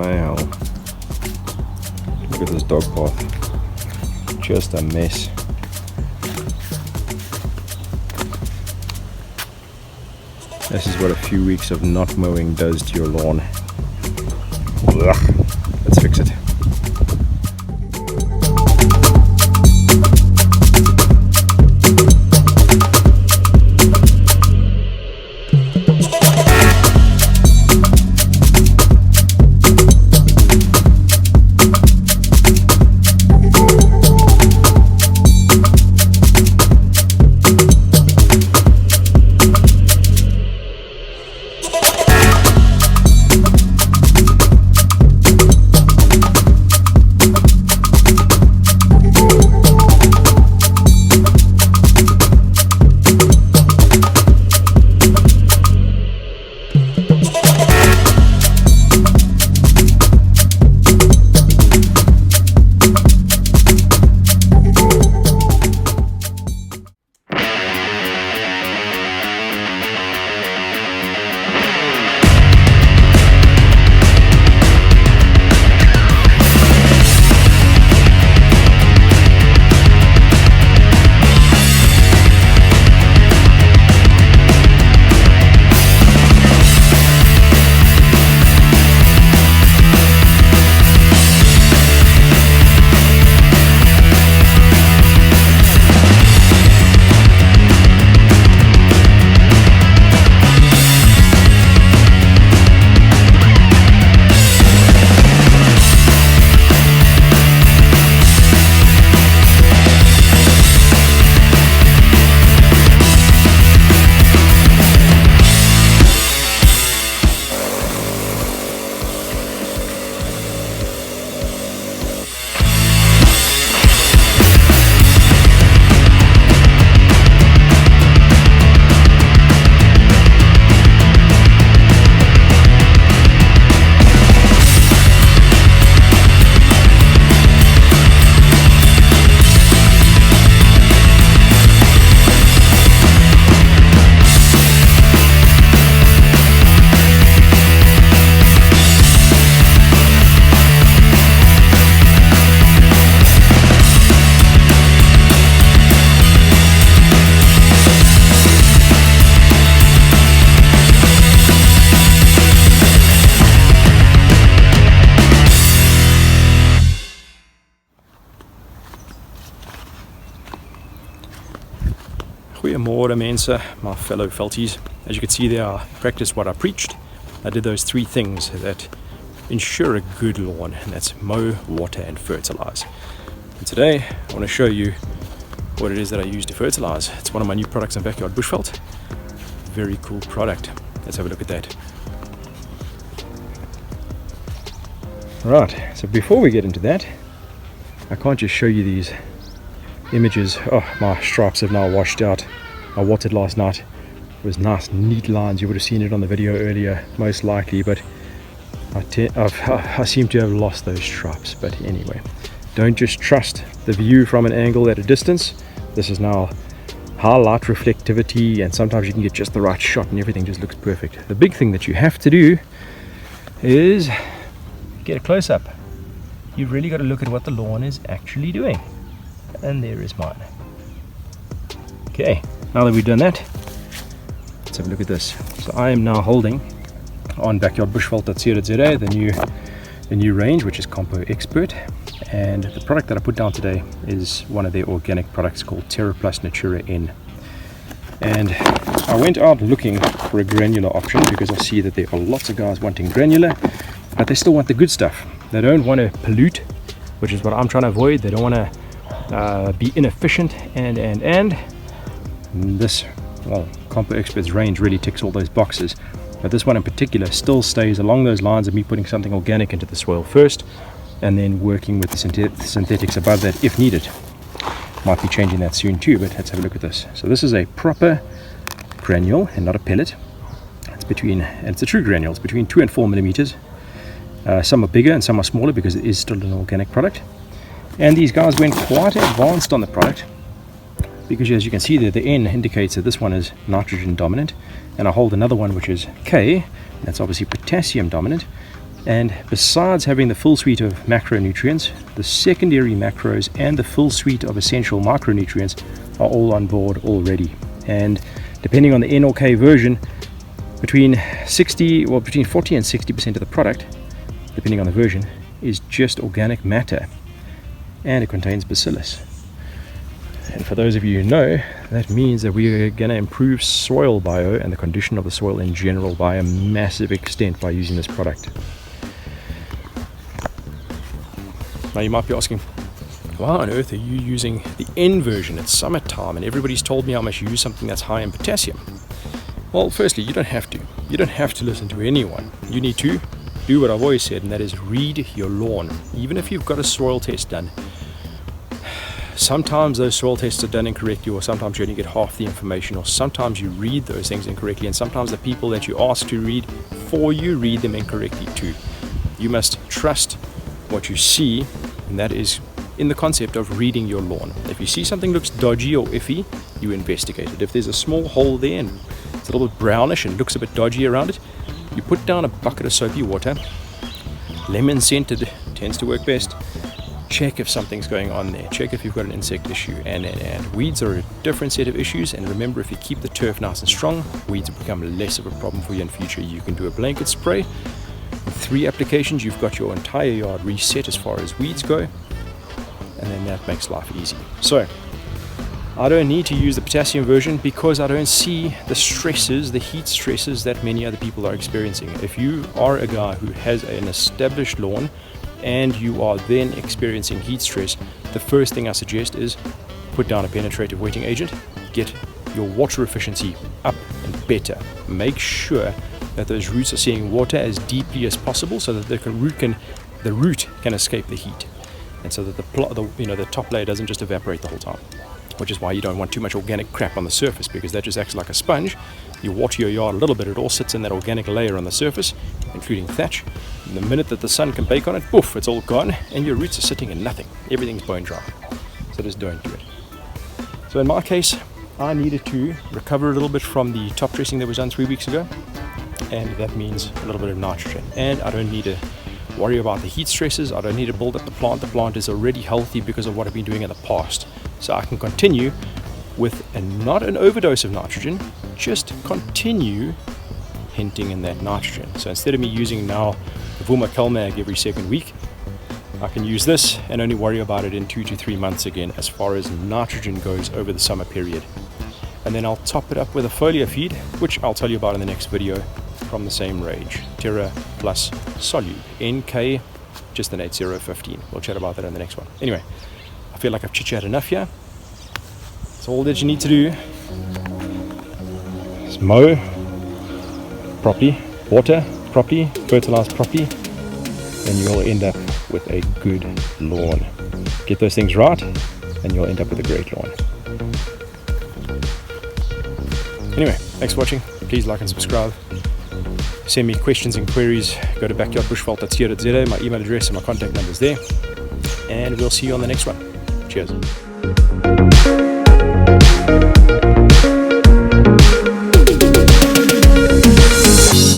hell. Look at this dog path. Just a mess. This is what a few weeks of not mowing does to your lawn. Let's fix it. Goeiemorgen mense, my fellow felties. As you can see there, I practiced what I preached. I did those three things that ensure a good lawn, and that's mow, water and fertilize. And today I want to show you what it is that I use to fertilize. It's one of my new products in Backyard Bushveld. Very cool product. Let's have a look at that. Right, so before we get into that, I can't just show you these images. Oh, my stripes have now washed out. I watered last night. It was nice neat lines. You would have seen it on the video earlier most likely, but I seem to have lost those stripes. But anyway, don't just trust the view from an angle at a distance. This is now high light reflectivity, and sometimes you can get just the right shot and everything just looks perfect. The big thing that you have to do is get a close-up. You've really got to look at what the lawn is actually doing. And there is mine. Okay, now that we've done that, let's have a look at this. So I am now holding on backyardbushveld.co.za the new range, which is Compo Expert, and the product that I put down today is one of their organic products called Terra Plus Natura N. And I went out looking for a granular option because I see that there are lots of guys wanting granular, but they still want the good stuff. They don't want to pollute, which is what I'm trying to avoid. They don't want to be inefficient, and this, well, Compo Expert's range really ticks all those boxes, but this one in particular still stays along those lines of me putting something organic into the soil first and then working with the synthetics above that if needed. Might be changing that soon too, but let's have a look at this. So this is a proper granule and not a pellet. It's a true granule. It's between 2 and 4 millimeters. Some are bigger and some are smaller because it is still an organic product. And these guys went quite advanced on the product, because as you can see there, the N indicates that this one is nitrogen dominant, and I hold another one which is K, that's obviously potassium dominant, And besides having the full suite of macronutrients, the secondary macros and the full suite of essential micronutrients are all on board already. And depending on the N or K version, between 40 and 60% of the product, depending on the version, is just organic matter, and it contains bacillus. And for those of you who know, that means that we're going to improve soil bio and the condition of the soil in general by a massive extent by using this product. Now you might be asking, why on earth are you using the N version? It's summertime and everybody's told me I must use something that's high in potassium. Well, firstly, you don't have to. You don't have to listen to anyone. You need to do what I've always said, and that is read your lawn. Even if you've got a soil test done, sometimes those soil tests are done incorrectly, or sometimes you only get half the information, or sometimes you read those things incorrectly, and sometimes the people that you ask to read for you read them incorrectly too. You must trust what you see, and that is in the concept of reading your lawn. If you see something looks dodgy or iffy, you investigate it. If there's a small hole there and it's a little bit brownish and looks a bit dodgy around it, you put down a bucket of soapy water, lemon scented tends to work best. Check if something's going on there. Check if you've got an insect issue. And weeds are a different set of issues. And remember, if you keep the turf nice and strong, weeds will become less of a problem for you in future. You can do a blanket spray. In 3 applications, you've got your entire yard reset as far as weeds go. And then that makes life easy. So I don't need to use the potassium version because I don't see the stresses, the heat stresses that many other people are experiencing. If you are a guy who has an established lawn and you are then experiencing heat stress, the first thing I suggest is put down a penetrative wetting agent, get your water efficiency up and better. Make sure that those roots are seeing water as deeply as possible so that the root can escape the heat, and so that the top layer doesn't just evaporate the whole time. Which is why you don't want too much organic crap on the surface, because that just acts like a sponge. You water your yard a little bit, it all sits in that organic layer on the surface, including thatch. And the minute that the sun can bake on it, poof, it's all gone, and your roots are sitting in nothing. Everything's bone dry. So just don't do it. So in my case, I needed to recover a little bit from the top dressing that was done 3 weeks ago, and that means a little bit of nitrogen. And I don't need to worry about the heat stresses. I don't need to build up the plant. The plant is already healthy because of what I've been doing in the past. So I can continue with not an overdose of nitrogen, just continue hinting in that nitrogen. So instead of me using now the Vuma Calmag every second week, I can use this and only worry about it in 2 to 3 months again as far as nitrogen goes over the summer period. And then I'll top it up with a foliar feed, which I'll tell you about in the next video, from the same range, Terra plus Solube, NK, just an 8015. We'll chat about that in the next one. Anyway, I feel like I've chit-chatted enough here. So all that you need to do is mow properly, water properly, fertilize properly, and you'll end up with a good lawn. Get those things right, and you'll end up with a great lawn. Anyway, thanks for watching. Please like and subscribe. Send me questions and queries. Go to backyardbushveld.co.za. My email address and my contact number is there. And we'll see you on the next one. Cheers.